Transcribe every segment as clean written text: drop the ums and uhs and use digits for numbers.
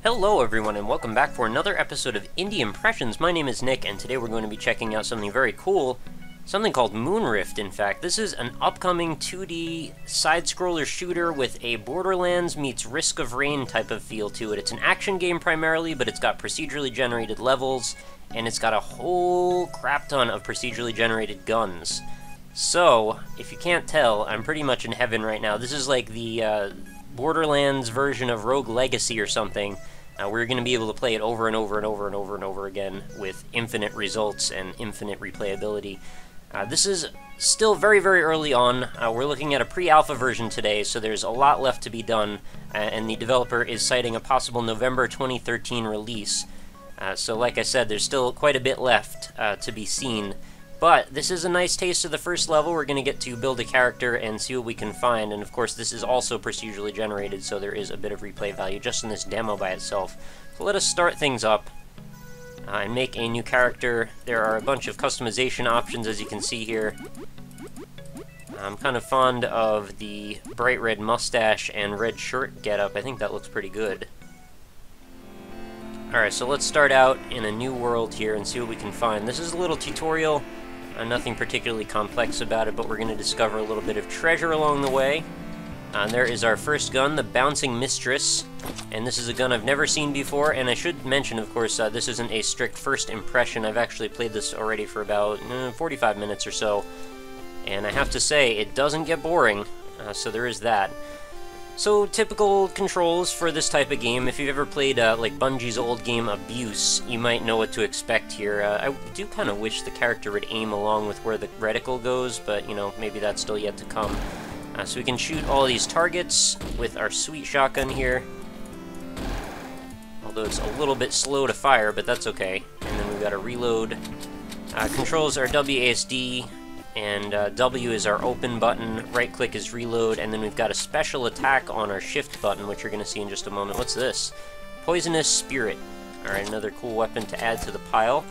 Hello everyone and welcome back for another episode of Indie Impressions. My name is Nick and today we're going to be checking out something very cool, something called Moonrift in fact. This is an upcoming 2D side-scroller shooter with a Borderlands meets Risk of Rain type of feel to it. It's an action game primarily, but it's got procedurally generated levels and it's got a whole crap ton of procedurally generated guns. So, if you can't tell, I'm pretty much in heaven right now. This is like the Borderlands version of Rogue Legacy or something. We're going to be able to play it over and over and over and over and over again with infinite results and infinite replayability. This is still very, very early on. We're looking at a pre-alpha version today, so there's a lot left to be done, and the developer is citing a possible November 2013 release. So like I said, there's still quite a bit left to be seen. But this is a nice taste of the first level. We're going to get to build a character and see what we can find. And of course, this is also procedurally generated, so there is a bit of replay value just in this demo by itself. So let us start things up and make a new character. There are a bunch of customization options, as you can see here. I'm kind of fond of the bright red mustache and red shirt getup. I think that looks pretty good. Alright, so let's start out in a new world here and see what we can find. This is a little tutorial. Nothing particularly complex about it, but we're going to discover a little bit of treasure along the way. There is our first gun, the Bouncing Mistress, and this is a gun I've never seen before, and I should mention, of course, this isn't a strict first impression. I've actually played this already for about 45 minutes or so, and I have to say, it doesn't get boring, so there is that. So, typical controls for this type of game. If you've ever played, like, Bungie's old game Abuse, you might know what to expect here. I do kind of wish the character would aim along with where the reticle goes, but, you know, maybe that's still yet to come. So we can shoot all these targets with our sweet shotgun here. Although it's a little bit slow to fire, but that's okay. And then we've got a reload. Controls are WASD. And W is our open button, right click is reload, and then we've got a special attack on our shift button, which you're going to see in just a moment. What's this? Poisonous Spirit. Alright, another cool weapon to add to the pile.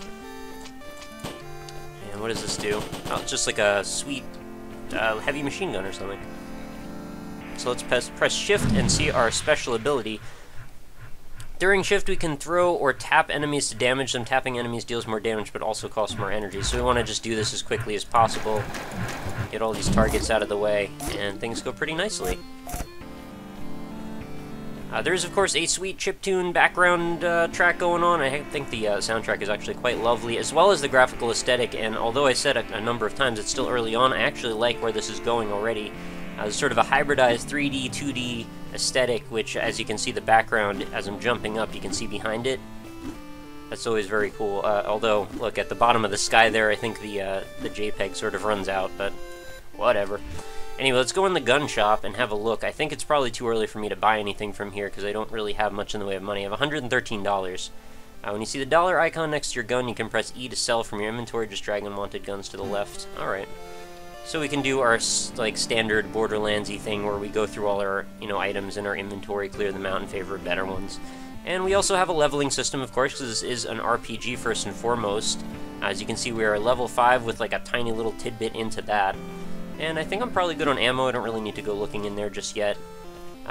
And what does this do? Oh, it's just like a sweet heavy machine gun or something. So let's press shift and see our special ability. During shift, we can throw or tap enemies to damage them. Tapping enemies deals more damage, but also costs more energy. So we want to just do this as quickly as possible. Get all these targets out of the way, and things go pretty nicely. There's, of course, a sweet chiptune background track going on. I think the soundtrack is actually quite lovely, as well as the graphical aesthetic. And although I said a number of times it's still early on, I actually like where this is going already. It's sort of a hybridized 3D, 2D aesthetic, which, as you can see the background, as I'm jumping up, you can see behind it. That's always very cool. Although, look, at the bottom of the sky there, I think the JPEG sort of runs out, but whatever. Anyway, let's go in the gun shop and have a look. I think it's probably too early for me to buy anything from here, because I don't really have much in the way of money. I have $113. When you see the dollar icon next to your gun, you can press E to sell from your inventory. Just drag unwanted guns to the left. Alright. So we can do our, like, standard Borderlands-y thing where we go through all our, items in our inventory, clear them out in favor of better ones. And we also have a leveling system, of course, because this is an RPG first and foremost. As you can see, we are level 5 with, like, a tiny little tidbit into that. And I think I'm probably good on ammo. I don't really need to go looking in there just yet.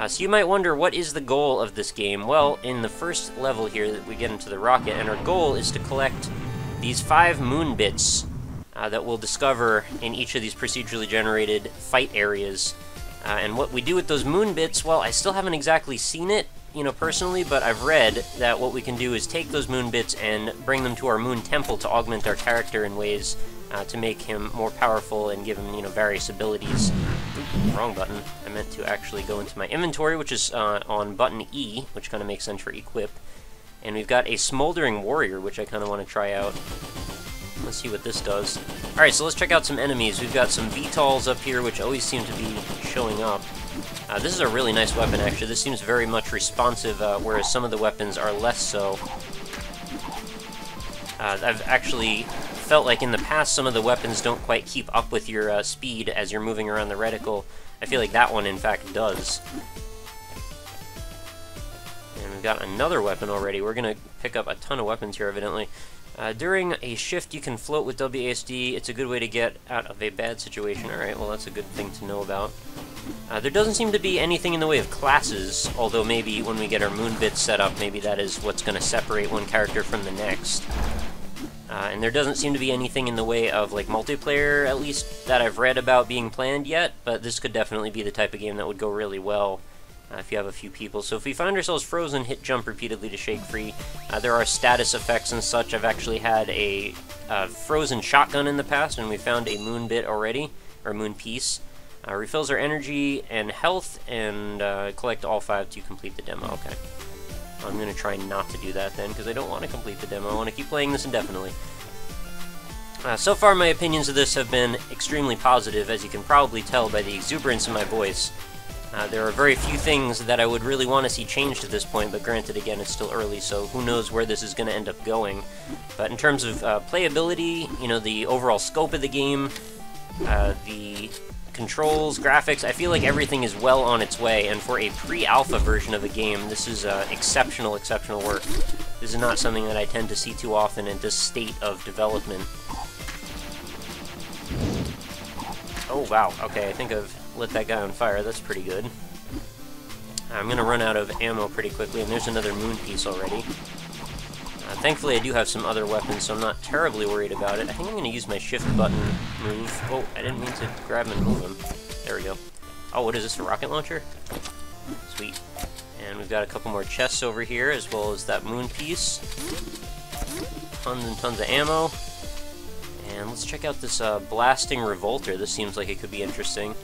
So you might wonder, what is the goal of this game? Well, in the first level here, that we get into the rocket, and our goal is to collect these 5 moon bits that we'll discover in each of these procedurally generated fight areas. And what we do with those moon bits, well, I still haven't exactly seen it, personally, but I've read that what we can do is take those moon bits and bring them to our moon temple to augment our character in ways to make him more powerful and give him, various abilities. Oops, wrong button. I meant to actually go into my inventory, which is on button E, which kind of makes sense for equip. And we've got a Smoldering Warrior, which I kind of want to try out. Let's see what this does. Alright, so let's check out some enemies. We've got some VTOLs up here, which always seem to be showing up. This is a really nice weapon, actually. This seems very much responsive, whereas some of the weapons are less so. I've actually felt like in the past some of the weapons don't quite keep up with your speed as you're moving around the reticle. I feel like that one, in fact, does. And we've got another weapon already. We're going to pick up a ton of weapons here, evidently. During a shift, you can float with WASD. It's a good way to get out of a bad situation. Alright, well, that's a good thing to know about. There doesn't seem to be anything in the way of classes, although maybe when we get our moon bits set up, maybe that is what's going to separate one character from the next. And there doesn't seem to be anything in the way of, like, multiplayer, at least that I've read about being planned yet, but this could definitely be the type of game that would go really well if you have a few people. So if we find ourselves frozen, hit jump repeatedly to shake free. There are status effects and such. I've actually had a frozen shotgun in the past, and we found a moon bit already, or moon piece. Refills our energy and health, and collect all 5 to complete the demo. Okay. I'm going to try not to do that then, because I don't want to complete the demo. I want to keep playing this indefinitely. So far, my opinions of this have been extremely positive, as you can probably tell by the exuberance in my voice. There are very few things that I would really want to see changed at this point, but granted, again, it's still early, so who knows where this is going to end up going. But in terms of playability, you know, the overall scope of the game, the controls, graphics, I feel like everything is well on its way, and for a pre-alpha version of a game, this is exceptional work. This is not something that I tend to see too often in this state of development. Oh wow, okay, I think I've lit that guy on fire. That's pretty good. I'm gonna run out of ammo pretty quickly, and there's another moon piece already. Thankfully, I do have some other weapons, so I'm not terribly worried about it. I think I'm going to use my shift button move. Oh, I didn't mean to grab him and move him. There we go. Oh, what is this, a rocket launcher? Sweet. And we've got a couple more chests over here, as well as that moon piece. Tons and tons of ammo. And let's check out this blasting revolter. This seems like it could be interesting.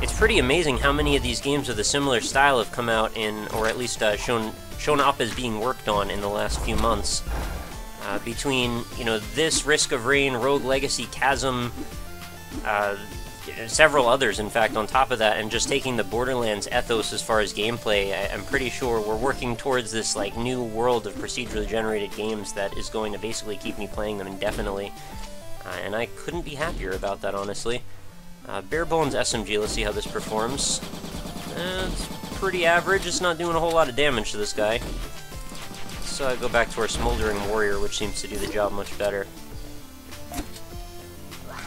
It's pretty amazing how many of these games of the similar style have come out in, or at least shown up as being worked on in the last few months. Between, you know, this, Risk of Rain, Rogue Legacy, Chasm, several others, in fact, on top of that, and just taking the Borderlands ethos as far as gameplay, I'm pretty sure we're working towards this, like, new world of procedurally generated games that is going to basically keep me playing them indefinitely. And I couldn't be happier about that, honestly. Bare bones SMG, let's see how this performs. It's pretty average, it's not doing a whole lot of damage to this guy. So I go back to our Smoldering Warrior, which seems to do the job much better.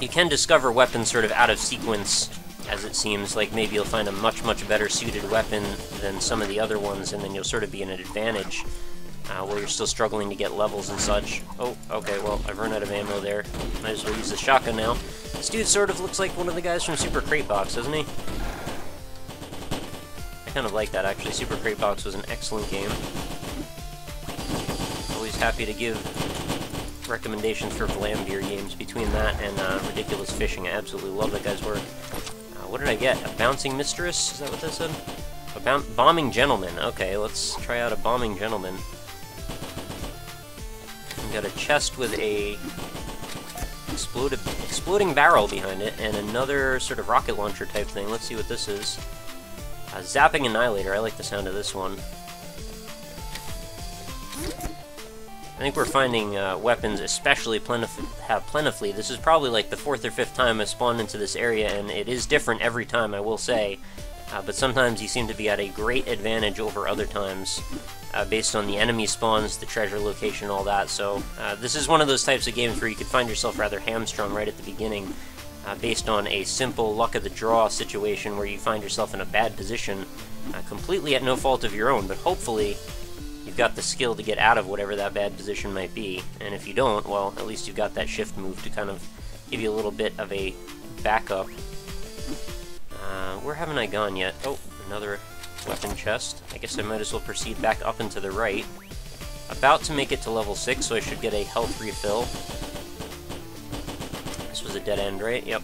You can discover weapons sort of out of sequence, as it seems, like maybe you'll find a much better suited weapon than some of the other ones, and then you'll sort of be in an advantage where you're still struggling to get levels and such. Oh, okay, well, I've run out of ammo there. Might as well use the shotgun now. This dude sort of looks like one of the guys from Super Crate Box, doesn't he? I kind of like that, actually. Super Crate Box was an excellent game. Always happy to give recommendations for Vlambeer games. Between that and Ridiculous Fishing, I absolutely love that guy's work. What did I get? A Bouncing Mistress? Is that what that said? A Bombing Gentleman. Okay, let's try out a Bombing Gentleman. We've got a chest with a exploding barrel behind it, and another sort of rocket launcher type thing. Let's see what this is. Zapping Annihilator. I like the sound of this one. I think we're finding weapons especially plentifully. This is probably like the 4th or 5th time I've spawned into this area, and it is different every time, I will say. But sometimes you seem to be at a great advantage over other times, based on the enemy spawns, the treasure location, all that. So this is one of those types of games where you could find yourself rather hamstrung right at the beginning, based on a simple luck of the draw situation where you find yourself in a bad position, completely at no fault of your own, but hopefully you've got the skill to get out of whatever that bad position might be. And if you don't, well, at least you've got that shift move to kind of give you a little bit of a backup. Where haven't I gone yet? Oh, another weapon chest. I guess I might as well proceed back up and to the right. About to make it to level 6, so I should get a health refill. This was a dead end, right? Yep.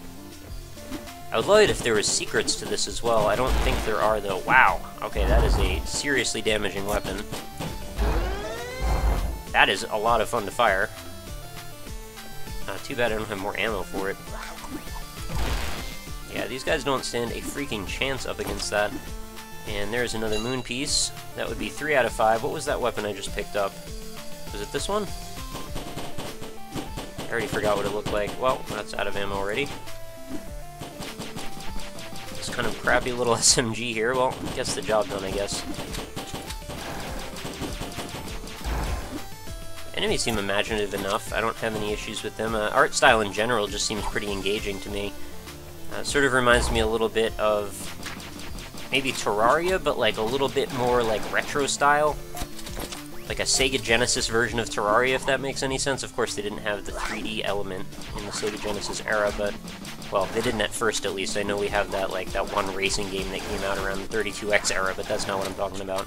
I would love it if there was secrets to this as well. I don't think there are, though. Wow! Okay, that is a seriously damaging weapon. That is a lot of fun to fire. Too bad I don't have more ammo for it. Yeah, these guys don't stand a freaking chance up against that. And there's another moon piece. That would be 3 out of 5. What was that weapon I just picked up? Was it this one? I already forgot what it looked like. Well, that's out of ammo already. This kind of crappy little SMG here. Well, gets the job done, I guess. Enemies seem imaginative enough. I don't have any issues with them. Art style in general just seems pretty engaging to me. Sort of reminds me a little bit of maybe Terraria, but like a little bit more like retro style. Like a Sega Genesis version of Terraria, if that makes any sense. Of course, they didn't have the 3D element in the Sega Genesis era, but, well, they didn't at first, at least. I know we have that, like, that one racing game that came out around the 32X era, but that's not what I'm talking about.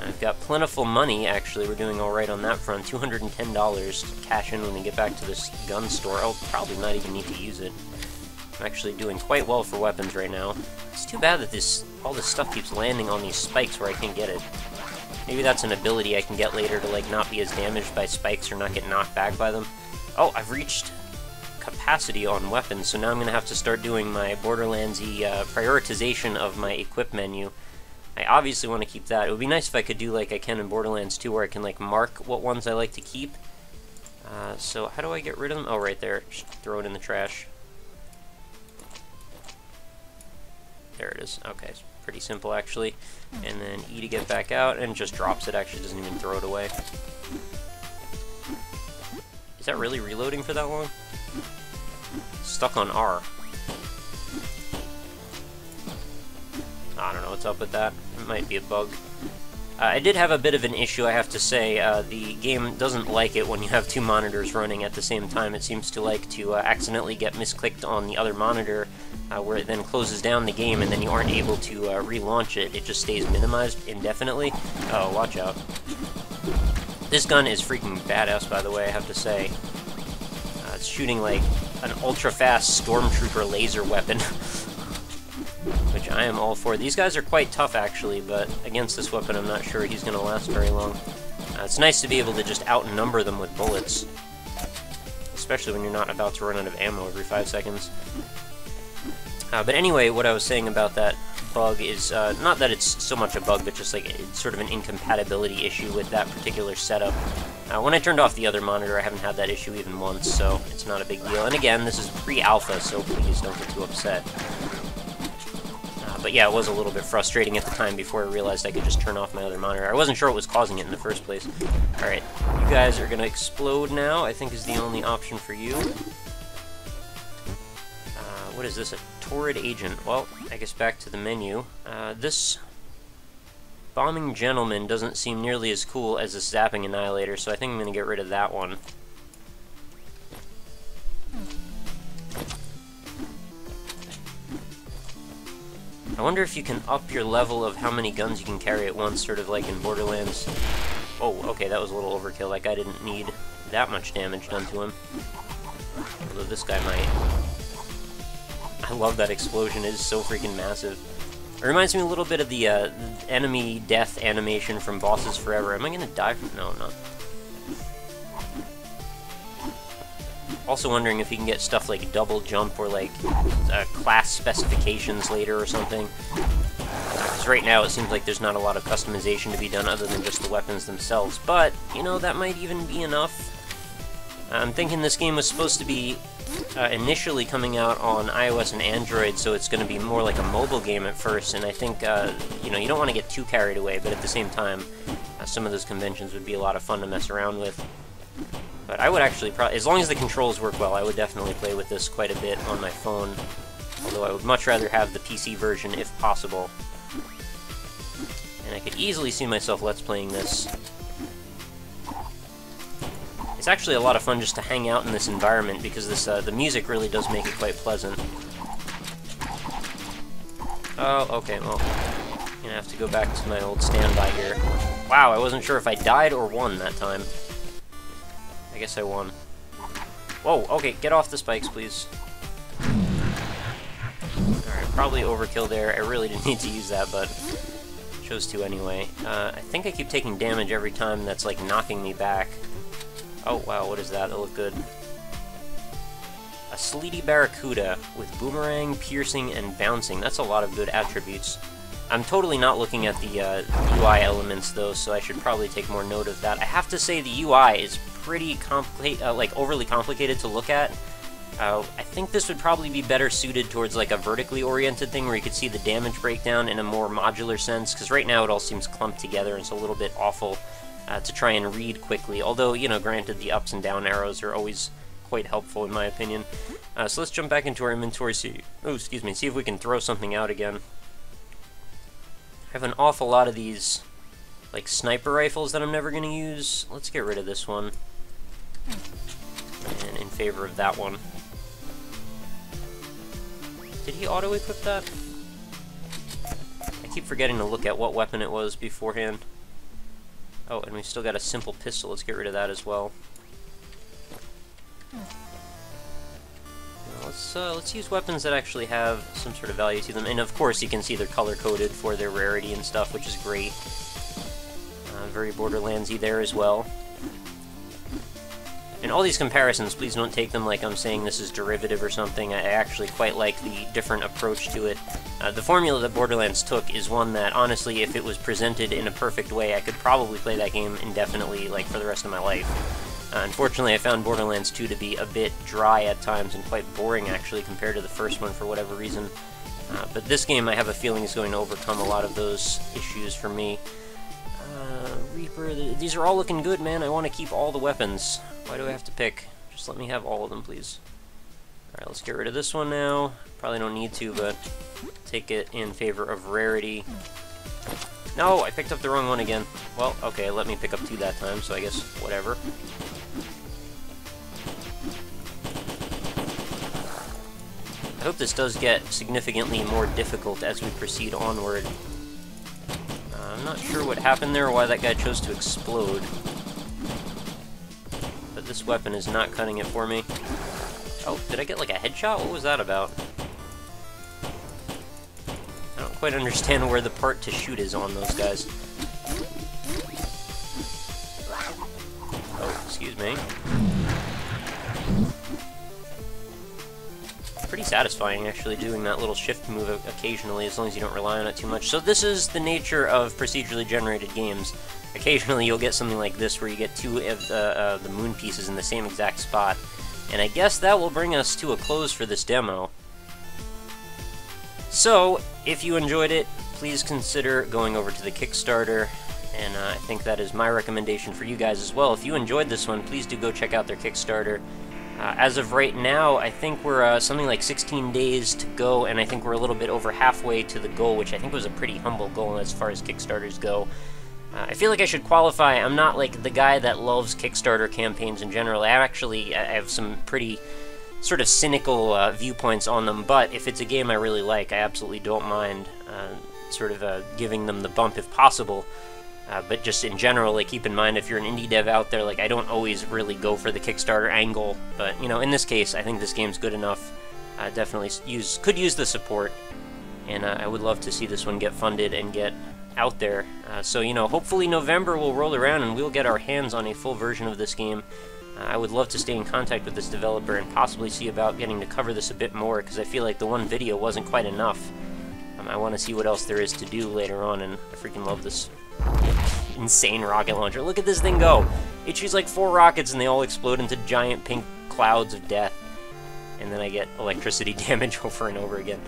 I've got plentiful money, actually. We're doing alright on that front. $210 to cash in when we get back to this gun store. I'll probably not even need to use it. I'm actually doing quite well for weapons right now. It's too bad that all this stuff keeps landing on these spikes where I can't get it. Maybe that's an ability I can get later to, like, not be as damaged by spikes or not get knocked back by them. Oh, I've reached capacity on weapons, so now I'm going to have to start doing my Borderlands-y prioritization of my equip menu. I obviously want to keep that. It would be nice if I could do like I can in Borderlands 2, where I can, like, mark what ones I like to keep. So how do I get rid of them? Oh, right there. Just throw it in the trash. There it is. Okay, it's pretty simple, actually. And then E to get back out, and just drops it, actually doesn't even throw it away. Is that really reloading for that long? Stuck on R. I don't know what's up with that. It might be a bug. I did have a bit of an issue, I have to say. The game doesn't like it when you have two monitors running at the same time. It seems to like to accidentally get misclicked on the other monitor, where it then closes down the game, and then you aren't able to relaunch it. It just stays minimized indefinitely. Oh, watch out. This gun is freaking badass, by the way, I have to say. It's shooting like an ultra-fast stormtrooper laser weapon. Which I am all for. These guys are quite tough, actually, but against this weapon I'm not sure he's going to last very long. It's nice to be able to just outnumber them with bullets. Especially when you're not about to run out of ammo every 5 seconds. But anyway, what I was saying about that bug is, not that it's so much a bug, but just like it's sort of an incompatibility issue with that particular setup. When I turned off the other monitor, I haven't had that issue even once, so it's not a big deal. And again, this is pre-alpha, so please don't get too upset. But yeah, it was a little bit frustrating at the time before I realized I could just turn off my other monitor. I wasn't sure what was causing it in the first place. Alright, you guys are gonna explode now, I think is the only option for you. What is this? A Torrid Agent. Well, I guess back to the menu. This Bombing Gentleman doesn't seem nearly as cool as this Zapping Annihilator, so I think I'm gonna get rid of that one. I wonder if you can up your level of how many guns you can carry at once, sort of like in Borderlands. Oh, okay, that was a little overkill. That guy didn't need that much damage done to him. Although this guy might. I love that explosion. It is so freaking massive. It reminds me a little bit of the enemy death animation from Bosses Forever. Am I gonna die from... No, I'm not. Also wondering if you can get stuff like double jump or like class specifications later or something. Because right now it seems like there's not a lot of customization to be done other than just the weapons themselves. But, you know, that might even be enough. I'm thinking this game was supposed to be initially coming out on iOS and Android, so it's going to be more like a mobile game at first. And I think, you know, you don't want to get too carried away, but at the same time, some of those conventions would be a lot of fun to mess around with. But I would actually probably, as long as the controls work well, I would definitely play with this quite a bit on my phone. Although I would much rather have the PC version if possible. And I could easily see myself Let's Playing this. It's actually a lot of fun just to hang out in this environment because this the music really does make it quite pleasant. Oh, okay, well, I'm gonna have to go back to my old standby here. Wow, I wasn't sure if I died or won that time. I guess I won. Whoa, okay, get off the spikes, please. Alright, probably overkill there. I really didn't need to use that, but chose to anyway. I think I keep taking damage every time that's, like, knocking me back. Oh, wow, what is that? That looked good. A Sleety Barracuda with Boomerang, Piercing, and Bouncing. That's a lot of good attributes. I'm totally not looking at the UI elements, though, so I should probably take more note of that. I have to say the UI is pretty like overly complicated to look at. I think this would probably be better suited towards like a vertically oriented thing where you could see the damage breakdown in a more modular sense, because right now it all seems clumped together and it's a little bit awful. to try and read quickly. Although, you know, granted, the ups and down arrows are always quite helpful in my opinion. So let's jump back into our inventory, see if we can throw something out again. I have an awful lot of these, like, sniper rifles that I'm never going to use. Let's get rid of this one, and in favor of that one. Did he auto-equip that? I keep forgetting to look at what weapon it was beforehand. Oh, and we've still got a simple pistol. Let's get rid of that as well. Let's use weapons that actually have some sort of value to them. And of course, you can see they're color-coded for their rarity and stuff, which is great. Very Borderlands-y there as well. And all these comparisons, please don't take them like I'm saying this is derivative or something. I actually quite like the different approach to it. The formula that Borderlands took is one that, honestly, if it was presented in a perfect way, I could probably play that game indefinitely, like, for the rest of my life. Unfortunately, I found Borderlands 2 to be a bit dry at times and quite boring, actually, compared to the first one for whatever reason. But this game, I have a feeling, is going to overcome a lot of those issues for me. Reaper, these are all looking good, man. I want to keep all the weapons. Why do I have to pick? Just let me have all of them, please. Alright, let's get rid of this one now. Probably don't need to, but take it in favor of rarity. No, I picked up the wrong one again. Well, okay, let me pick up 2 that time, so I guess whatever. I hope this does get significantly more difficult as we proceed onward. I'm not sure what happened there or why that guy chose to explode. But this weapon is not cutting it for me. Oh, did I get like a headshot? What was that about? I don't quite understand where the part to shoot is on those guys. Oh, excuse me. Pretty satisfying, actually, doing that little shift move occasionally, as long as you don't rely on it too much. So this is the nature of procedurally generated games. Occasionally you'll get something like this, where you get 2 of the moon pieces in the same exact spot. And I guess that will bring us to a close for this demo. So, if you enjoyed it, please consider going over to the Kickstarter, and I think that is my recommendation for you guys as well. If you enjoyed this one, please do go check out their Kickstarter. As of right now, I think we're something like 16 days to go, and I think we're a little bit over halfway to the goal, which I think was a pretty humble goal as far as Kickstarters go. I feel like I should qualify, I'm not like the guy that loves Kickstarter campaigns in general. I have some pretty sort of cynical viewpoints on them, but if it's a game I really like, I absolutely don't mind giving them the bump if possible. But just in general, like, keep in mind, if you're an indie dev out there, like, I don't always really go for the Kickstarter angle, but, you know, in this case, I think this game's good enough. Definitely could use the support, and I would love to see this one get funded and get out there. So, you know, hopefully November will roll around and we'll get our hands on a full version of this game. I would love to stay in contact with this developer and possibly see about getting to cover this a bit more, because I feel like the one video wasn't quite enough. I want to see what else there is to do later on, and I freaking love this insane rocket launcher. Look at this thing go! It shoots like 4 rockets and they all explode into giant pink clouds of death. And then I get electricity damage over and over again.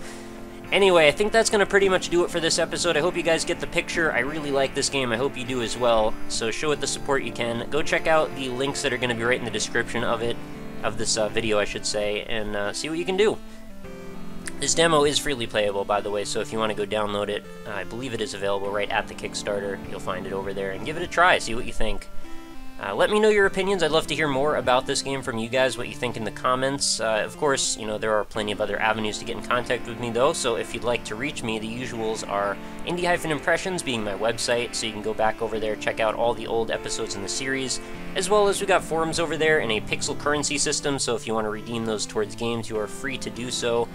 Anyway, I think that's going to pretty much do it for this episode. I hope you guys get the picture. I really like this game. I hope you do as well. So show it the support you can. Go check out the links that are going to be right in the description of this video, I should say, and see what you can do. This demo is freely playable, by the way, so if you want to go download it, I believe it is available right at the Kickstarter. You'll find it over there, and give it a try, see what you think. Let me know your opinions. I'd love to hear more about this game from you guys, what you think in the comments. Of course, you know, there are plenty of other avenues to get in contact with me, though, so if you'd like to reach me, the usuals are Indie-Impressions being my website, so you can go back over there, check out all the old episodes in the series, as well as we got forums over there and a pixel currency system, so if you want to redeem those towards games, you are free to do so.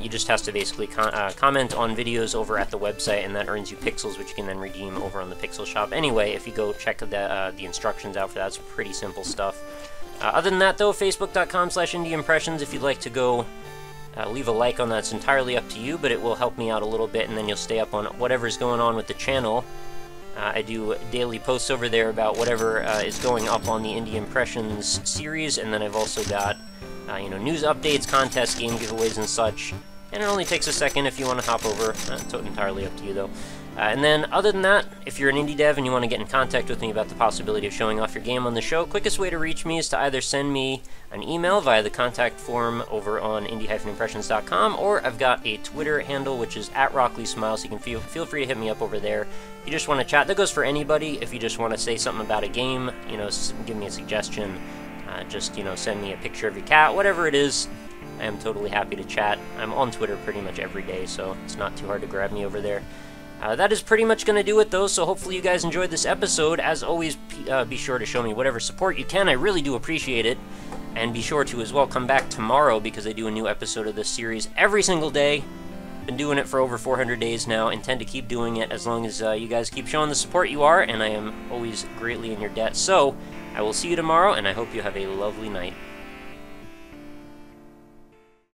You just have to basically comment on videos over at the website, and that earns you pixels, which you can then redeem over on the Pixel Shop. Anyway, if you go check the instructions out for that, it's pretty simple stuff. Other than that, though, Facebook.com/IndieImpressions. If you'd like to go leave a like on that, it's entirely up to you, but it will help me out a little bit, and then you'll stay up on whatever's going on with the channel. I do daily posts over there about whatever is going up on the Indie Impressions series, and then I've also got you know, news updates, contests, game giveaways, and such. and it only takes a second if you want to hop over. It's entirely up to you, though. And then, other than that, if you're an indie dev and you want to get in contact with me about the possibility of showing off your game on the show, quickest way to reach me is to either send me an email via the contact form over on indie-impressions.com, or I've got a Twitter handle, which is @RockLeeSmile, so you can feel free to hit me up over there. If you just want to chat, that goes for anybody. If you just want to say something about a game, you know, give me a suggestion, just, you know, send me a picture of your cat, whatever it is, I am totally happy to chat. I'm on Twitter pretty much every day, so it's not too hard to grab me over there. That is pretty much going to do it, though, so hopefully you guys enjoyed this episode. As always, be sure to show me whatever support you can. I really do appreciate it. And be sure to, as well, come back tomorrow, because I do a new episode of this series every single day. Been doing it for over 400 days now. Intend to keep doing it as long as you guys keep showing the support you are, and I am always greatly in your debt. So, I will see you tomorrow, and I hope you have a lovely night.